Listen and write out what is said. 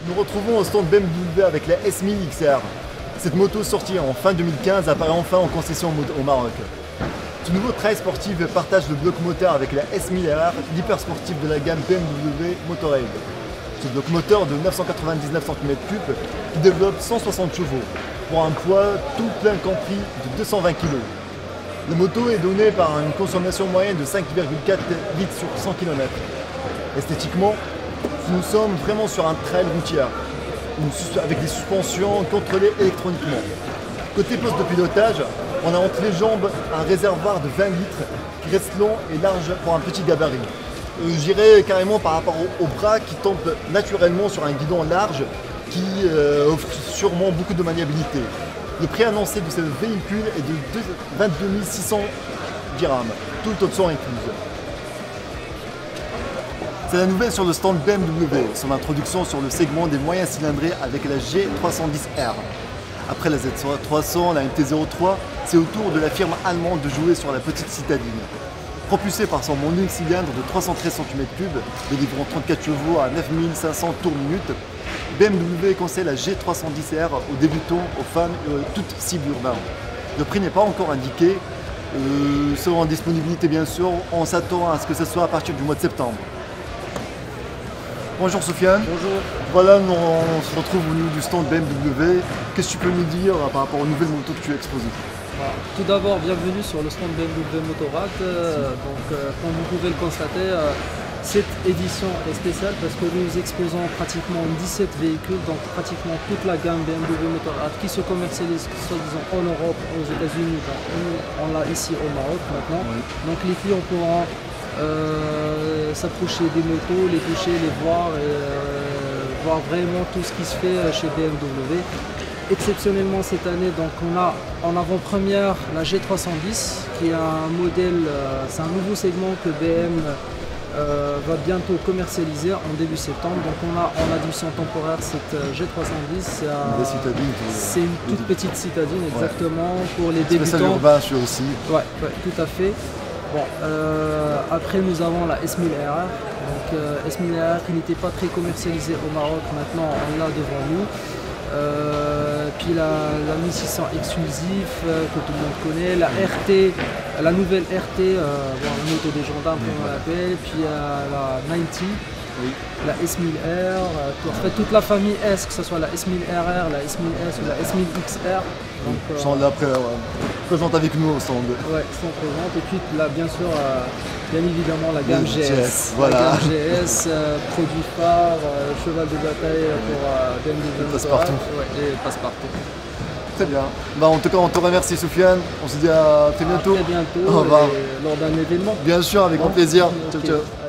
Nous retrouvons au stand BMW avec la S1000 XR. Cette moto sortie en fin 2015 apparaît enfin en concession au Maroc. Ce nouveau trail sportif partage le bloc moteur avec la S1000RR, l'hyper sportif de la gamme BMW Motorrad. Ce bloc moteur de 999 cm3 qui développe 160 chevaux pour un poids tout plein compris de 220 kg. La moto est donnée par une consommation moyenne de 5,4 litres sur 100 km. Esthétiquement, nous sommes vraiment sur un trail routier, avec des suspensions contrôlées électroniquement. Côté poste de pilotage, on a entre les jambes un réservoir de 20 litres qui reste long et large pour un petit gabarit. J'irais carrément par rapport au bras qui tombe naturellement sur un guidon large qui offre sûrement beaucoup de maniabilité. Le prix annoncé de ce véhicule est de 22 600 dirhams, toute option incluse. C'est la nouvelle sur le stand BMW, son introduction sur le segment des moyens cylindrés avec la G310R. Après la Z300, la MT-03, c'est au tour de la firme allemande de jouer sur la petite citadine. Propulsé par son monocylindre de 313 cm3, délivrant 34 chevaux à 9500 tours minute, BMW conseille la G310R aux débutants, aux femmes et à toute cible urbaine. Le prix n'est pas encore indiqué, sera en disponibilité bien sûr, on s'attend à ce que ce soit à partir du mois de septembre. Bonjour Sofiane. Bonjour. Voilà, on se retrouve au niveau du stand BMW. Qu'est-ce que tu peux nous dire par rapport aux nouvelles motos que tu as exposées? Tout d'abord, bienvenue sur le stand BMW Motorrad. Comme vous pouvez le constater, cette édition est spéciale parce que nous exposons pratiquement 17 véhicules, donc pratiquement toute la gamme BMW Motorrad qui se commercialise soi-disant en Europe, aux États-Unis. On l'a ici au Maroc maintenant. Oui. Donc les clients pourront s'approcher des motos, les toucher, les voir et voir vraiment tout ce qui se fait chez BMW. Exceptionnellement cette année, donc on a en avant-première la G310 qui est un modèle, c'est un nouveau segment que BM va bientôt commercialiser en début septembre. Donc on a en addition temporaire cette G310, c'est une toute petite citadine exactement pour les débutants. Spécial urbain aussi. Ouais, tout à fait. Bon, après nous avons la S1000RR, donc S1000RR qui n'était pas très commercialisée au Maroc, maintenant on l'a devant nous. Puis la 1600 exclusif que tout le monde connaît, la RT, la nouvelle RT, la moto des gendarmes comme on l'appelle, puis la 90, oui. La S1000R, en fait toute la famille S, que ce soit la S1000RR, la S1000S ou la S1000XR. Sont là présente avec nous au stand. Oui, sont présentes. Et puis là, bien sûr, bien évidemment, la gamme GS. Voilà. La gamme GS, produit phare, cheval de bataille pour BMW. Passe-partout. Ouais, et passe-partout. Très bien. En tout cas, on te remercie, Sofiane. On se dit à très bientôt. À très bientôt, lors d'un événement. Bien sûr, avec grand plaisir. Okay. Ciao, ciao.